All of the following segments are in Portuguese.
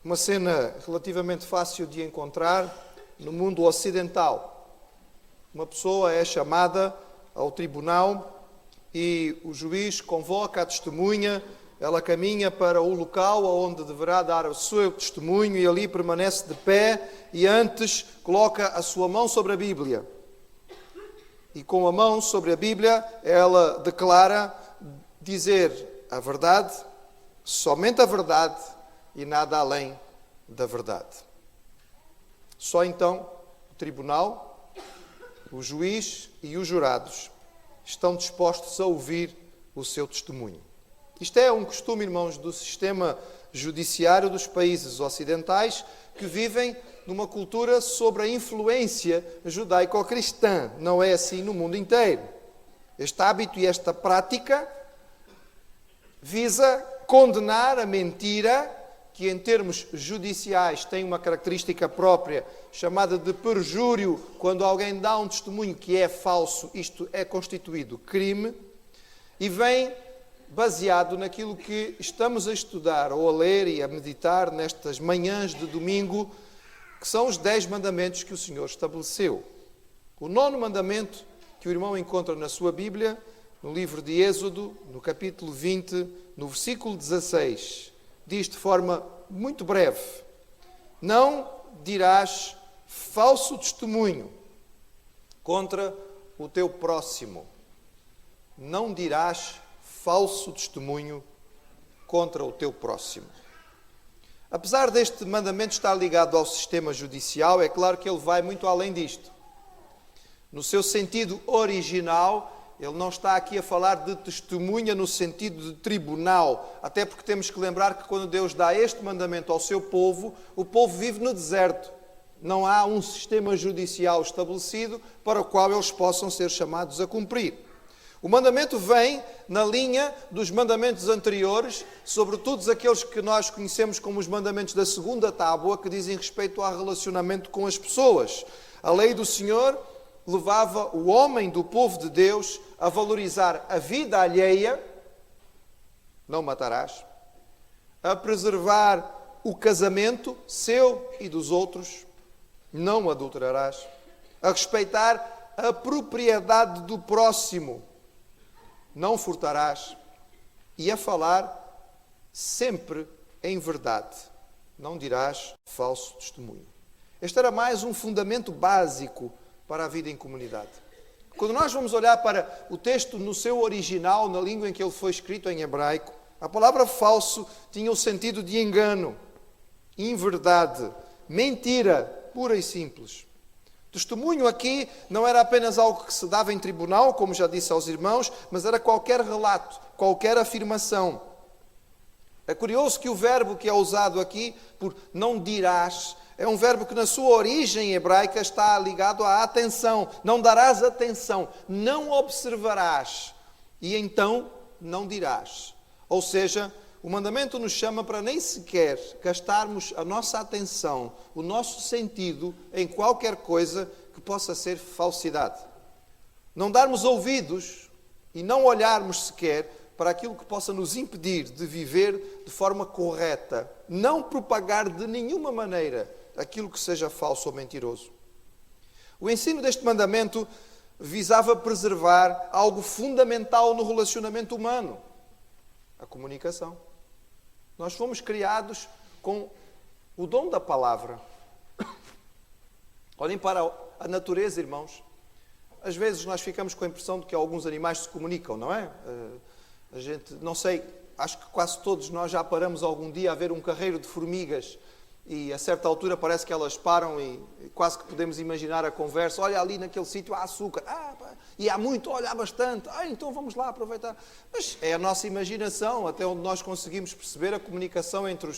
Uma cena relativamente fácil de encontrar no mundo ocidental. Uma pessoa é chamada ao tribunal e o juiz convoca a testemunha, ela caminha para o local onde deverá dar o seu testemunho e ali permanece de pé e antes coloca a sua mão sobre a Bíblia. E com a mão sobre a Bíblia ela declara dizer a verdade, somente a verdade e nada além da verdade. Só então o tribunal, o juiz e os jurados estão dispostos a ouvir o seu testemunho. Isto é um costume, irmãos, do sistema judiciário dos países ocidentais que vivem numa cultura sobre a influência judaico-cristã. Não é assim no mundo inteiro. Este hábito e esta prática visa condenar a mentira, que em termos judiciais tem uma característica própria, chamada de perjúrio. Quando alguém dá um testemunho que é falso, isto é constituído crime, e vem baseado naquilo que estamos a estudar ou a ler e a meditar nestas manhãs de domingo, que são os 10 mandamentos que o Senhor estabeleceu. O 9º mandamento que o irmão encontra na sua Bíblia, no livro de Êxodo, no capítulo 20, no versículo 16, diz de forma muito breve: não dirás falso testemunho contra o teu próximo. Não dirás falso testemunho contra o teu próximo. Apesar deste mandamento estar ligado ao sistema judicial, é claro que ele vai muito além disto. No seu sentido original, ele não está aqui a falar de testemunha no sentido de tribunal, até porque temos que lembrar que quando Deus dá este mandamento ao seu povo, o povo vive no deserto. Não há um sistema judicial estabelecido para o qual eles possam ser chamados a cumprir. O mandamento vem na linha dos mandamentos anteriores, sobretudo aqueles que nós conhecemos como os mandamentos da segunda tábua, que dizem respeito ao relacionamento com as pessoas. A lei do Senhor levava o homem do povo de Deus a valorizar a vida alheia, não matarás, a preservar o casamento seu e dos outros, não adulterarás, a respeitar a propriedade do próximo, não furtarás, e a falar sempre em verdade, não dirás falso testemunho. Este era mais um fundamento básico para a vida em comunidade. Quando nós vamos olhar para o texto no seu original, na língua em que ele foi escrito em hebraico, a palavra falso tinha o sentido de engano, inverdade, mentira, pura e simples. Testemunho aqui não era apenas algo que se dava em tribunal, como já disse aos irmãos, mas era qualquer relato, qualquer afirmação. É curioso que o verbo que é usado aqui, por não dirás, é um verbo que na sua origem hebraica está ligado à atenção. Não darás atenção, não observarás e então não dirás. Ou seja, o mandamento nos chama para nem sequer gastarmos a nossa atenção, o nosso sentido em qualquer coisa que possa ser falsidade. Não darmos ouvidos e não olharmos sequer para aquilo que possa nos impedir de viver de forma correta. Não propagar de nenhuma maneira aquilo que seja falso ou mentiroso. O ensino deste mandamento visava preservar algo fundamental no relacionamento humano: a comunicação. Nós fomos criados com o dom da palavra. Olhem para a natureza, irmãos. Às vezes nós ficamos com a impressão de que alguns animais se comunicam, não é? A gente, não sei, acho que quase todos nós já paramos algum dia a ver um carreiro de formigas e a certa altura parece que elas param e quase que podemos imaginar a conversa. Olha, ali naquele sítio há açúcar. E há muito, olha, há bastante. Então vamos lá aproveitar. Mas é a nossa imaginação, até onde nós conseguimos perceber. A comunicação entre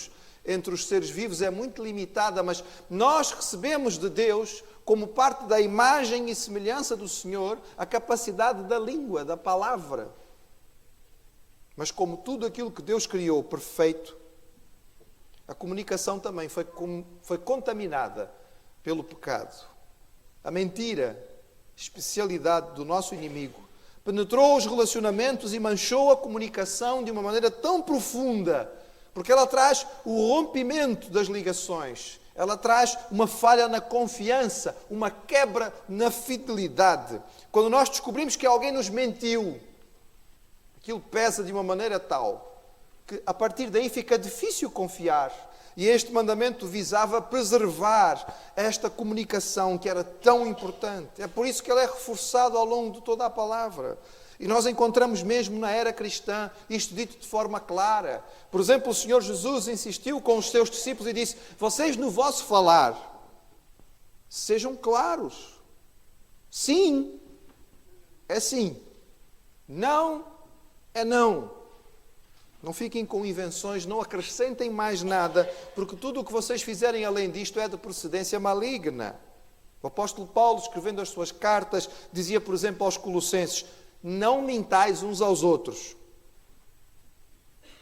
os seres vivos é muito limitada, mas nós recebemos de Deus, como parte da imagem e semelhança do Senhor, a capacidade da língua, da palavra. Mas como tudo aquilo que Deus criou perfeito, a comunicação também foi contaminada pelo pecado. A mentira, especialidade do nosso inimigo, penetrou os relacionamentos e manchou a comunicação de uma maneira tão profunda Porque ela traz o rompimento das ligações. Ela traz uma falha na confiança, uma quebra na fidelidade. Quando nós descobrimos que alguém nos mentiu, aquilo pesa de uma maneira tal que a partir daí fica difícil confiar. E este mandamento visava preservar esta comunicação que era tão importante. É por isso que ele é reforçado ao longo de toda a palavra. E nós encontramos mesmo na era cristã isto dito de forma clara. Por exemplo, o Senhor Jesus insistiu com os seus discípulos e disse: vocês no vosso falar, sejam claros. Sim, é sim. Não, é não. Não fiquem com invenções, não acrescentem mais nada, porque tudo o que vocês fizerem além disto é de procedência maligna. O apóstolo Paulo, escrevendo as suas cartas, dizia, por exemplo, aos Colossenses: não mintais uns aos outros,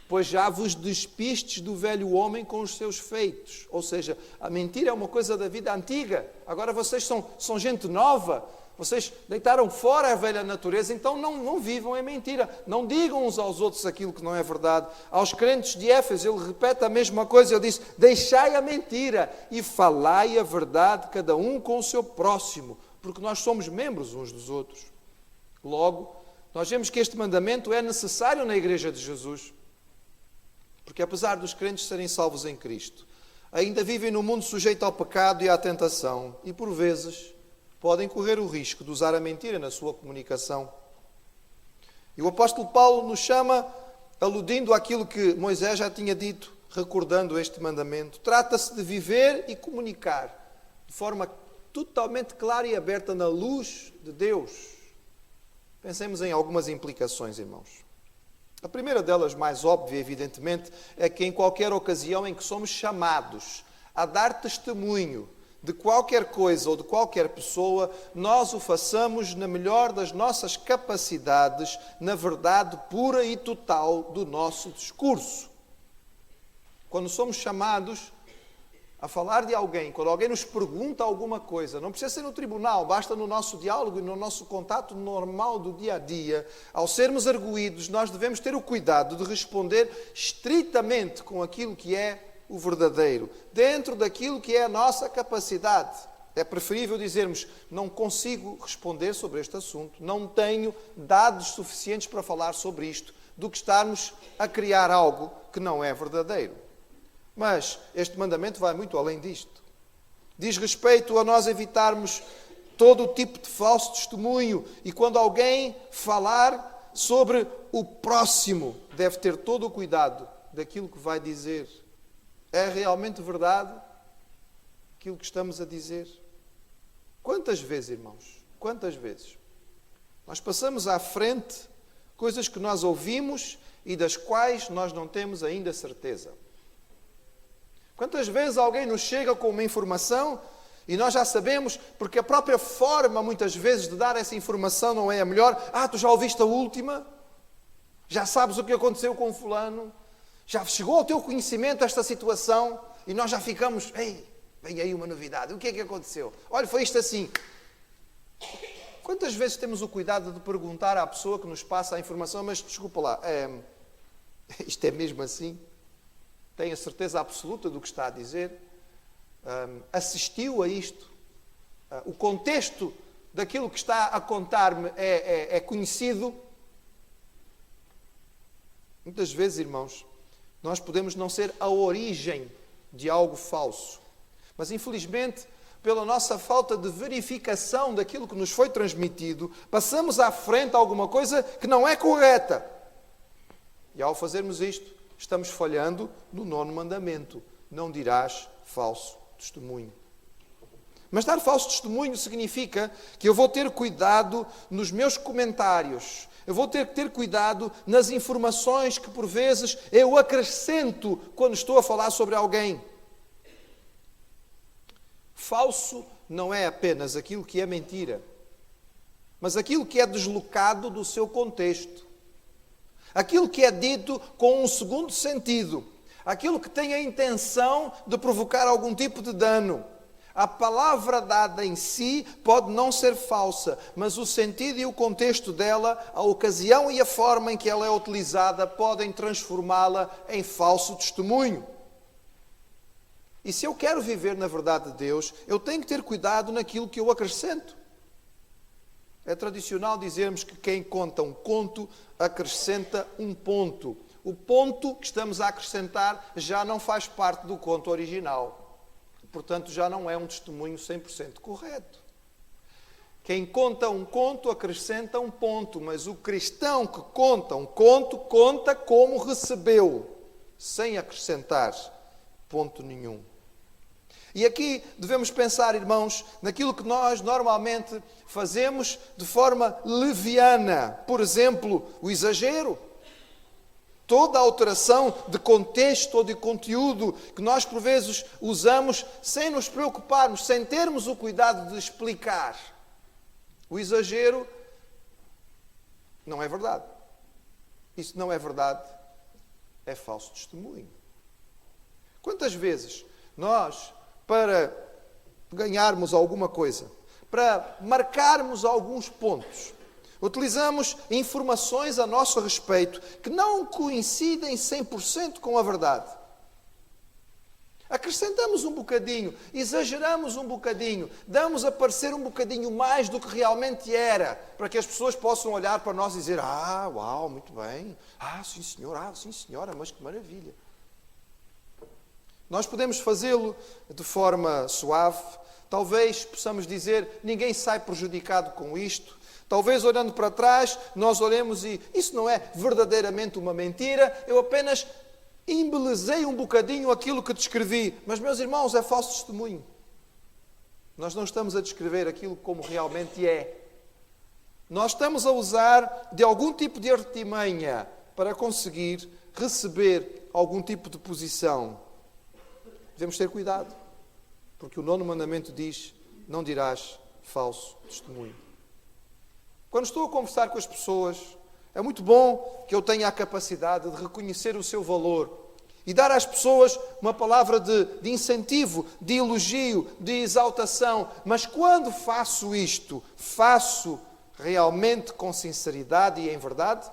pois já vos despistes do velho homem com os seus feitos. Ou seja, a mentira é uma coisa da vida antiga. Agora vocês são gente nova. Vocês deitaram fora a velha natureza, então não vivam em mentira. Não digam uns aos outros aquilo que não é verdade. Aos crentes de Éfeso, ele repete a mesma coisa. Ele diz: deixai a mentira e falai a verdade, cada um com o seu próximo, porque nós somos membros uns dos outros. Logo, nós vemos que este mandamento é necessário na Igreja de Jesus. Porque apesar dos crentes serem salvos em Cristo, ainda vivem no mundo sujeito ao pecado e à tentação. E por vezes podem correr o risco de usar a mentira na sua comunicação. E o apóstolo Paulo nos chama, aludindo àquilo que Moisés já tinha dito, recordando este mandamento. Trata-se de viver e comunicar de forma totalmente clara e aberta na luz de Deus. Pensemos em algumas implicações, irmãos. A primeira delas, mais óbvia, evidentemente, é que em qualquer ocasião em que somos chamados a dar testemunho de qualquer coisa ou de qualquer pessoa, nós o façamos na melhor das nossas capacidades, na verdade pura e total do nosso discurso. Quando somos chamados a falar de alguém, quando alguém nos pergunta alguma coisa, não precisa ser no tribunal, basta no nosso diálogo e no nosso contato normal do dia a dia, ao sermos arguídos, nós devemos ter o cuidado de responder estritamente com aquilo que é o verdadeiro, dentro daquilo que é a nossa capacidade. É preferível dizermos: não consigo responder sobre este assunto, não tenho dados suficientes para falar sobre isto, do que estarmos a criar algo que não é verdadeiro. Mas este mandamento vai muito além disto. Diz respeito a nós evitarmos todo o tipo de falso testemunho. E quando alguém falar sobre o próximo, deve ter todo o cuidado daquilo que vai dizer. É realmente verdade aquilo que estamos a dizer? Quantas vezes, irmãos, quantas vezes nós passamos à frente coisas que nós ouvimos e das quais nós não temos ainda certeza? Quantas vezes alguém nos chega com uma informação e nós já sabemos, porque a própria forma, muitas vezes, de dar essa informação não é a melhor. Tu já ouviste a última? Já sabes o que aconteceu com fulano? Já chegou ao teu conhecimento esta situação? E nós já ficamos: ei, vem aí uma novidade. O que é que aconteceu? Olha, foi isto assim. Quantas vezes temos o cuidado de perguntar à pessoa que nos passa a informação: mas desculpa lá, isto é mesmo assim? Tem a certeza absoluta do que está a dizer? Assistiu a isto? O contexto daquilo que está a contar-me é conhecido? Muitas vezes, irmãos, nós podemos não ser a origem de algo falso, mas infelizmente, pela nossa falta de verificação daquilo que nos foi transmitido, passamos à frente alguma coisa que não é correta. E ao fazermos isto, estamos falhando no 9º mandamento: não dirás falso testemunho. Mas dar falso testemunho significa que eu vou ter cuidado nos meus comentários, eu vou ter que ter cuidado nas informações que por vezes eu acrescento quando estou a falar sobre alguém. Falso não é apenas aquilo que é mentira, mas aquilo que é deslocado do seu contexto. Aquilo que é dito com um segundo sentido. Aquilo que tem a intenção de provocar algum tipo de dano. A palavra dada em si pode não ser falsa, mas o sentido e o contexto dela, a ocasião e a forma em que ela é utilizada podem transformá-la em falso testemunho. E se eu quero viver na verdade de Deus, eu tenho que ter cuidado naquilo que eu acrescento. É tradicional dizermos que quem conta um conto acrescenta um ponto. O ponto que estamos a acrescentar já não faz parte do conto original. Portanto, já não é um testemunho 100% correto. Quem conta um conto acrescenta um ponto, mas o cristão que conta um conto, conta como recebeu, sem acrescentar ponto nenhum. E aqui devemos pensar, irmãos, naquilo que nós normalmente fazemos de forma leviana. Por exemplo, o exagero. Toda a alteração de contexto ou de conteúdo que nós por vezes usamos sem nos preocuparmos, sem termos o cuidado de explicar. O exagero não é verdade. Isso não é verdade, é falso testemunho. Quantas vezes nós, para ganharmos alguma coisa, para marcarmos alguns pontos, utilizamos informações a nosso respeito que não coincidem 100% com a verdade. Acrescentamos um bocadinho, exageramos um bocadinho, damos a parecer um bocadinho mais do que realmente era, para que as pessoas possam olhar para nós e dizer: ah, uau, muito bem, sim senhora, mas que maravilha. Nós podemos fazê-lo de forma suave, talvez possamos dizer: ninguém sai prejudicado com isto. Talvez olhando para trás, nós olhemos e isso não é verdadeiramente uma mentira, eu apenas embelezei um bocadinho aquilo que descrevi. Mas, meus irmãos, é falso testemunho. Nós não estamos a descrever aquilo como realmente é. Nós estamos a usar de algum tipo de artimanha para conseguir receber algum tipo de posição. Devemos ter cuidado, porque o 9º mandamento diz: não dirás falso testemunho. Quando estou a conversar com as pessoas, é muito bom que eu tenha a capacidade de reconhecer o seu valor e dar às pessoas uma palavra de incentivo, de elogio, de exaltação. Mas quando faço isto, faço realmente com sinceridade e em verdade?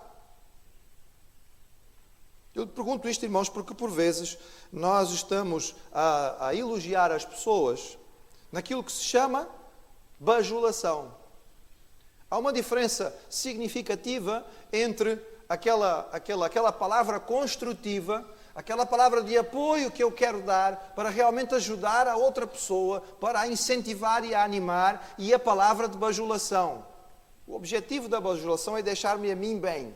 Eu pergunto isto, irmãos, porque por vezes nós estamos a elogiar as pessoas naquilo que se chama bajulação. Há uma diferença significativa entre aquela palavra construtiva, aquela palavra de apoio que eu quero dar para realmente ajudar a outra pessoa, para a incentivar e a animar, e a palavra de bajulação. O objetivo da bajulação é deixar-me a mim bem.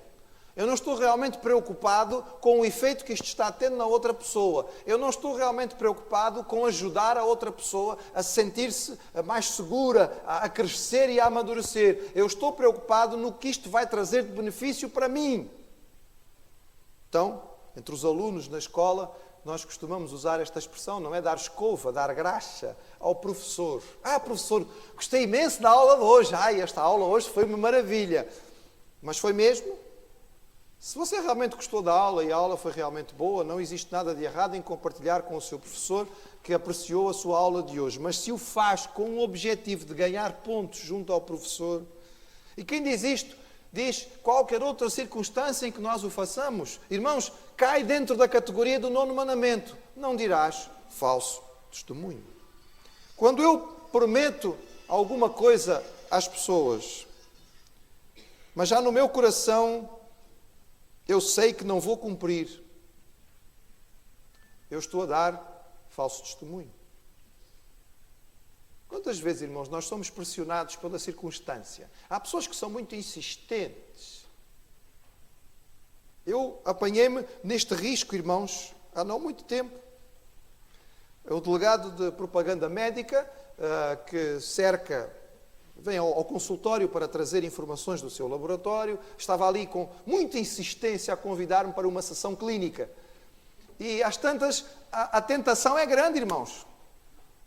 Eu não estou realmente preocupado com o efeito que isto está tendo na outra pessoa. Eu não estou realmente preocupado com ajudar a outra pessoa a sentir-se mais segura, a crescer e a amadurecer. Eu estou preocupado no que isto vai trazer de benefício para mim. Então, entre os alunos na escola, nós costumamos usar esta expressão, não é? Dar escova, dar graxa ao professor. Professor, gostei imenso da aula de hoje. Esta aula hoje foi uma maravilha. Mas foi mesmo? Se você realmente gostou da aula e a aula foi realmente boa, não existe nada de errado em compartilhar com o seu professor que apreciou a sua aula de hoje. Mas se o faz com o objetivo de ganhar pontos junto ao professor, e quem diz isto, diz qualquer outra circunstância em que nós o façamos, irmãos, cai dentro da categoria do 9º mandamento: não dirás falso testemunho. Quando eu prometo alguma coisa às pessoas, mas já no meu coração eu sei que não vou cumprir, eu estou a dar falso testemunho. Quantas vezes, irmãos, nós somos pressionados pela circunstância? Há pessoas que são muito insistentes. Eu apanhei-me neste risco, irmãos, há não muito tempo. O delegado de propaganda médica que vem ao consultório para trazer informações do seu laboratório, estava ali com muita insistência a convidar-me para uma sessão clínica. E às tantas, a tentação é grande, irmãos.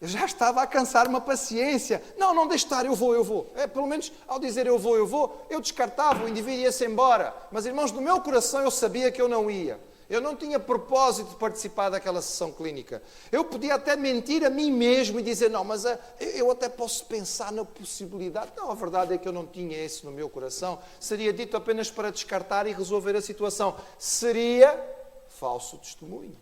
Eu já estava a cansar-me a paciência. Não deixe estar, eu vou. Pelo menos, ao dizer eu descartava, o indivíduo ia-se embora. Mas, irmãos, no meu coração eu sabia que eu não ia. Eu não tinha propósito de participar daquela sessão clínica. Eu podia até mentir a mim mesmo e dizer, não, mas eu até posso pensar na possibilidade. Não, a verdade é que eu não tinha isso no meu coração. Seria dito apenas para descartar e resolver a situação. Seria falso testemunho.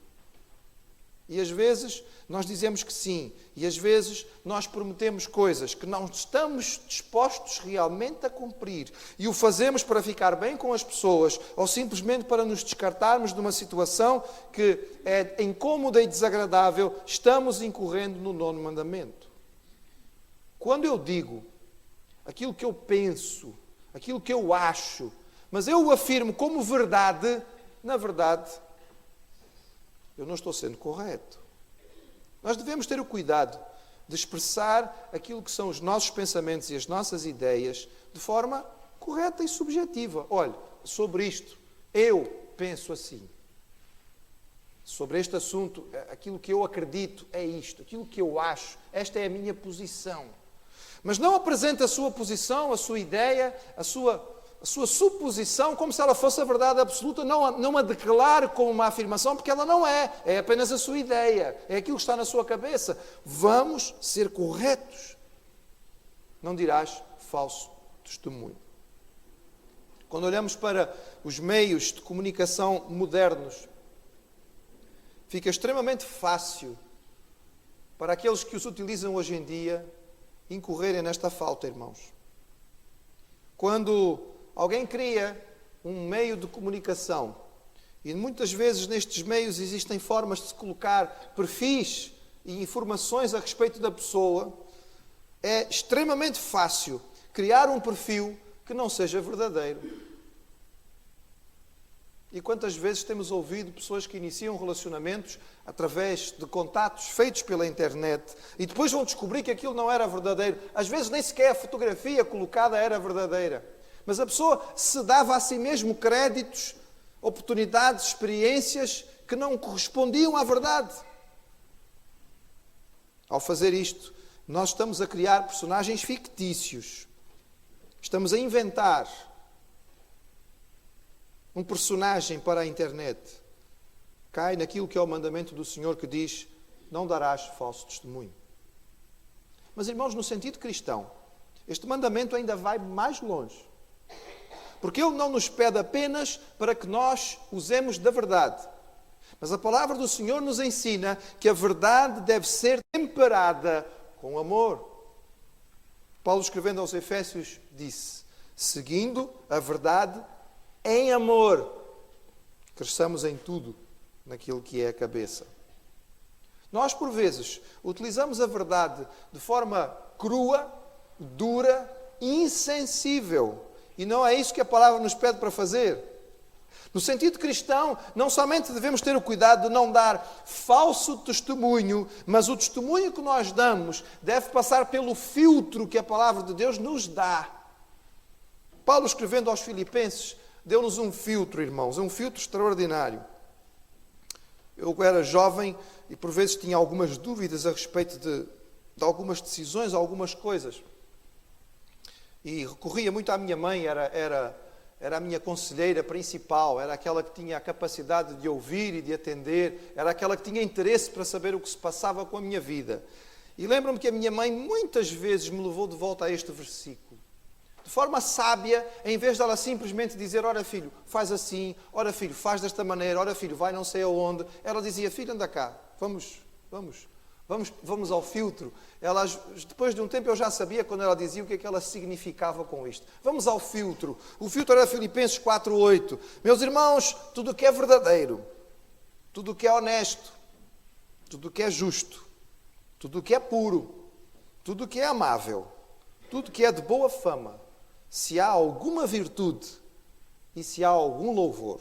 E às vezes nós dizemos que sim, e às vezes nós prometemos coisas que não estamos dispostos realmente a cumprir e o fazemos para ficar bem com as pessoas ou simplesmente para nos descartarmos de uma situação que é incômoda e desagradável, estamos incorrendo no 9º mandamento. Quando eu digo aquilo que eu penso, aquilo que eu acho, mas eu o afirmo como verdade, na verdade, eu não estou sendo correto. Nós devemos ter o cuidado de expressar aquilo que são os nossos pensamentos e as nossas ideias de forma correta e subjetiva. Olha, sobre isto, eu penso assim. Sobre este assunto, aquilo que eu acredito é isto. Aquilo que eu acho, esta é a minha posição. Mas não apresente a sua posição, a sua ideia, a sua suposição como se ela fosse a verdade absoluta, não a declare como uma afirmação, porque ela não é. É apenas a sua ideia, é aquilo que está na sua cabeça. Vamos ser corretos. Não dirás falso testemunho. Quando olhamos para os meios de comunicação modernos, fica extremamente fácil para aqueles que os utilizam hoje em dia incorrerem nesta falta, irmãos. Quando alguém cria um meio de comunicação e muitas vezes nestes meios existem formas de se colocar perfis e informações a respeito da pessoa, é extremamente fácil criar um perfil que não seja verdadeiro. E quantas vezes temos ouvido pessoas que iniciam relacionamentos através de contatos feitos pela internet e depois vão descobrir que aquilo não era verdadeiro. Às vezes nem sequer a fotografia colocada era verdadeira. Mas a pessoa se dava a si mesmo créditos, oportunidades, experiências que não correspondiam à verdade. Ao fazer isto, nós estamos a criar personagens fictícios. Estamos a inventar um personagem para a internet. Cai naquilo que é o mandamento do Senhor que diz, não darás falso testemunho. Mas, irmãos, no sentido cristão, este mandamento ainda vai mais longe. Porque Ele não nos pede apenas para que nós usemos da verdade. Mas a palavra do Senhor nos ensina que a verdade deve ser temperada com amor. Paulo, escrevendo aos Efésios, disse, seguindo a verdade em amor, cresçamos em tudo naquilo que é a cabeça. Nós, por vezes, utilizamos a verdade de forma crua, dura, insensível. E não é isso que a palavra nos pede para fazer. No sentido cristão, não somente devemos ter o cuidado de não dar falso testemunho, mas o testemunho que nós damos deve passar pelo filtro que a palavra de Deus nos dá. Paulo, escrevendo aos Filipenses, deu-nos um filtro, irmãos, um filtro extraordinário. Eu era jovem e por vezes tinha algumas dúvidas a respeito de algumas decisões, algumas coisas. E recorria muito à minha mãe, era a minha conselheira principal, era aquela que tinha a capacidade de ouvir e de atender, era aquela que tinha interesse para saber o que se passava com a minha vida. E lembro-me que a minha mãe muitas vezes me levou de volta a este versículo. De forma sábia, em vez de ela simplesmente dizer, ora filho, faz assim, ora filho, faz desta maneira, ora filho, vai não sei aonde. Ela dizia, filho, anda cá, vamos ao filtro. Ela, depois de um tempo eu já sabia quando ela dizia o que é que ela significava com isto. Vamos ao filtro. O filtro era Filipenses 4:8. Meus irmãos, tudo o que é verdadeiro, tudo o que é honesto, tudo o que é justo, tudo o que é puro, tudo o que é amável, tudo o que é de boa fama, se há alguma virtude e se há algum louvor.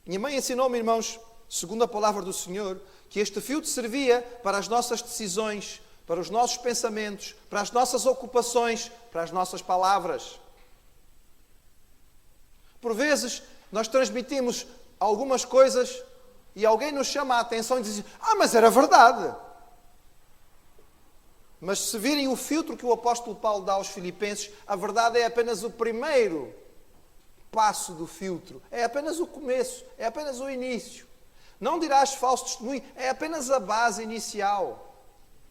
Minha mãe ensinou-me, irmãos, segundo a palavra do Senhor, que este filtro servia para as nossas decisões, para os nossos pensamentos, para as nossas ocupações, para as nossas palavras. Por vezes, nós transmitimos algumas coisas e alguém nos chama a atenção e diz, mas era verdade. Mas se virem o filtro que o apóstolo Paulo dá aos Filipenses, a verdade é apenas o primeiro passo do filtro, é apenas o começo, é apenas o início. Não dirás falso testemunho, é apenas a base inicial.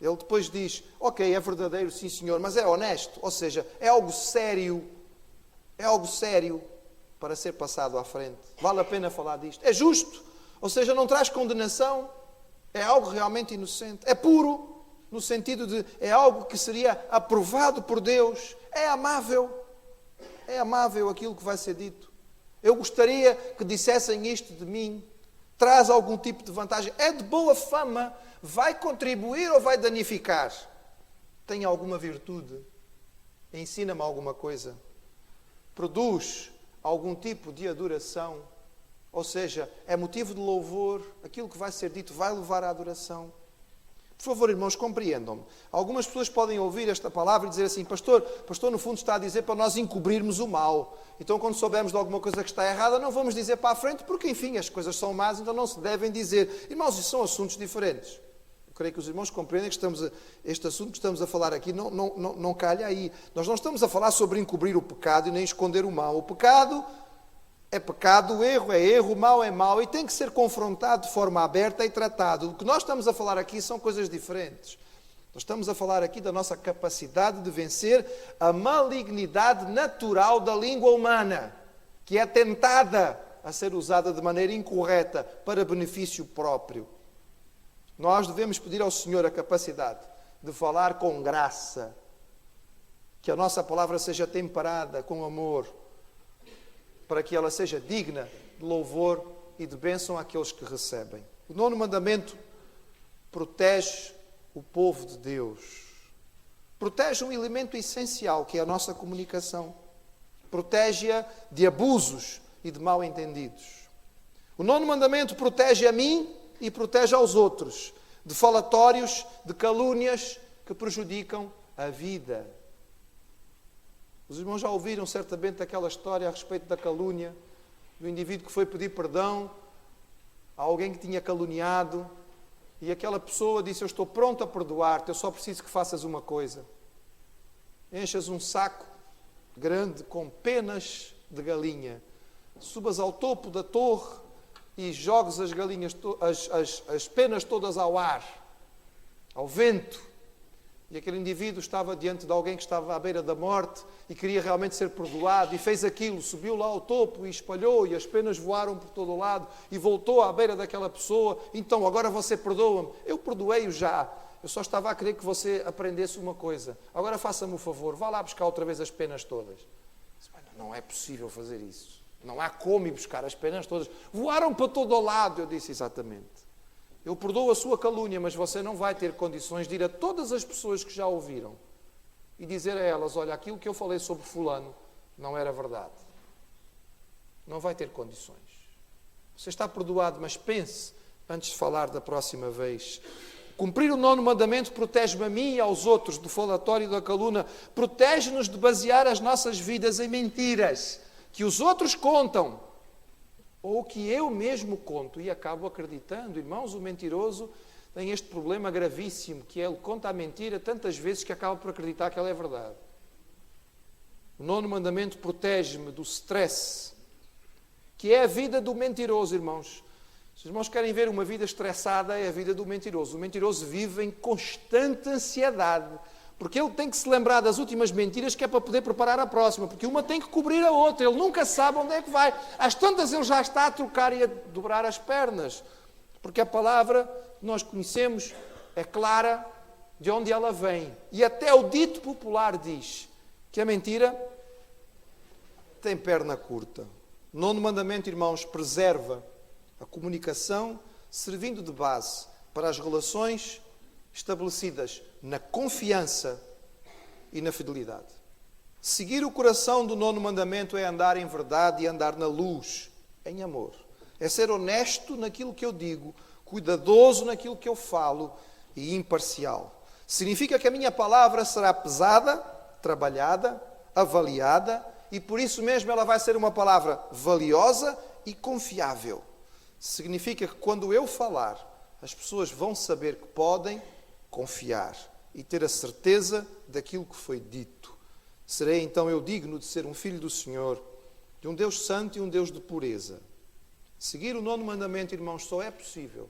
Ele depois diz, ok, é verdadeiro, sim senhor, mas é honesto, ou seja, é algo sério para ser passado à frente. Vale a pena falar disto. É justo, ou seja, não traz condenação, é algo realmente inocente. É puro, no sentido de, é algo que seria aprovado por Deus. É amável aquilo que vai ser dito. Eu gostaria que dissessem isto de mim. Traz algum tipo de vantagem. É de boa fama. Vai contribuir ou vai danificar? Tem alguma virtude? Ensina-me alguma coisa? Produz algum tipo de adoração? Ou seja, é motivo de louvor? Aquilo que vai ser dito vai levar à adoração? Por favor, irmãos, compreendam-me. Algumas pessoas podem ouvir esta palavra e dizer assim, pastor, no fundo está a dizer para nós encobrirmos o mal. Então, quando soubermos de alguma coisa que está errada, não vamos dizer para a frente, porque, enfim, as coisas são más, então não se devem dizer. Irmãos, isso são assuntos diferentes. Eu creio que os irmãos compreendem que este assunto que estamos a falar aqui não calha aí. Nós não estamos a falar sobre encobrir o pecado e nem esconder o mal. O pecado é pecado, o erro é erro, o mal é mau e tem que ser confrontado de forma aberta e tratado. O que nós estamos a falar aqui são coisas diferentes. Nós estamos a falar aqui da nossa capacidade de vencer a malignidade natural da língua humana, que é tentada a ser usada de maneira incorreta para benefício próprio. Nós devemos pedir ao Senhor a capacidade de falar com graça, que a nossa palavra seja temperada com amor, para que ela seja digna de louvor e de bênção àqueles que recebem. O 9º mandamento protege o povo de Deus. Protege um elemento essencial, que é a nossa comunicação. Protege-a de abusos e de mal-entendidos. O 9º mandamento protege a mim e protege aos outros de falatórios, de calúnias que prejudicam a vida. Os irmãos já ouviram certamente aquela história a respeito da calúnia, do indivíduo que foi pedir perdão a alguém que tinha caluniado e aquela pessoa disse, eu estou pronto a perdoar-te, eu só preciso que faças uma coisa. Enchas um saco grande com penas de galinha, subas ao topo da torre e jogues as galinhas, as penas todas ao ar, ao vento. E aquele indivíduo estava diante de alguém que estava à beira da morte e queria realmente ser perdoado e fez aquilo, subiu lá ao topo e espalhou e as penas voaram por todo o lado e voltou à beira daquela pessoa. Então, agora você perdoa-me. Eu perdoei-o já. Eu só estava a querer que você aprendesse uma coisa. Agora faça-me o favor, vá lá buscar outra vez as penas todas. Não é possível fazer isso. Não há como ir buscar as penas todas. Voaram para todo o lado. Eu disse exatamente. Eu perdoo a sua calúnia, mas você não vai ter condições de ir a todas as pessoas que já ouviram e dizer a elas, olha, aquilo que eu falei sobre fulano não era verdade. Não vai ter condições. Você está perdoado, mas pense antes de falar da próxima vez. Cumprir o 9º mandamento protege-me a mim e aos outros do falatório e da calúnia. Protege-nos de basear as nossas vidas em mentiras que os outros contam. Ou que eu mesmo conto e acabo acreditando. Irmãos, o mentiroso tem este problema gravíssimo, que ele conta a mentira tantas vezes que acaba por acreditar que ela é verdade. O 9º mandamento protege-me do stress, que é a vida do mentiroso, irmãos. Se os irmãos querem ver uma vida estressada, é a vida do mentiroso. O mentiroso vive em constante ansiedade, porque ele tem que se lembrar das últimas mentiras que é para poder preparar a próxima, porque uma tem que cobrir a outra, ele nunca sabe onde é que vai. Às tantas ele já está a trocar e a dobrar as pernas, porque a palavra que nós conhecemos é clara de onde ela vem. E até o dito popular diz que a mentira tem perna curta. O 9º mandamento, irmãos, preserva a comunicação, servindo de base para as relações estabelecidas na confiança e na fidelidade. Seguir o coração do 9º mandamento é andar em verdade e andar na luz, em amor. É ser honesto naquilo que eu digo, cuidadoso naquilo que eu falo e imparcial. Significa que a minha palavra será pesada, trabalhada, avaliada e por isso mesmo ela vai ser uma palavra valiosa e confiável. Significa que quando eu falar, as pessoas vão saber que podem confiar e ter a certeza daquilo que foi dito. Serei então eu digno de ser um filho do Senhor de um Deus santo e um Deus de pureza. Seguir o 9º mandamento, irmãos, só é possível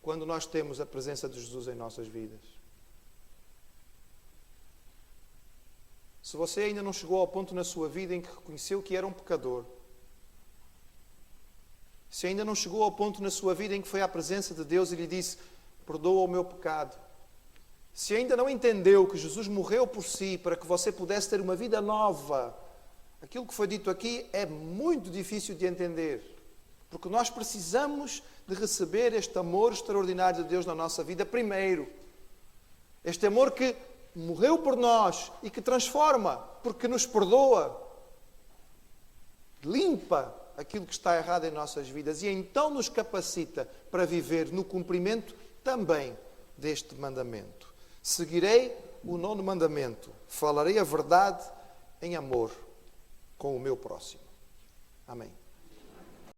quando nós temos a presença de Jesus em nossas vidas. Se você ainda não chegou ao ponto na sua vida em que reconheceu que era um pecador, se ainda não chegou ao ponto na sua vida em que foi à presença de Deus e lhe disse, perdoa o meu pecado, se ainda não entendeu que Jesus morreu por si para que você pudesse ter uma vida nova, aquilo que foi dito aqui é muito difícil de entender, porque nós precisamos de receber este amor extraordinário de Deus na nossa vida primeiro. Este amor que morreu por nós e que transforma, porque nos perdoa, limpa aquilo que está errado em nossas vidas e então nos capacita para viver no cumprimento também deste mandamento. Seguirei o 9º mandamento, falarei a verdade em amor com o meu próximo. Amém.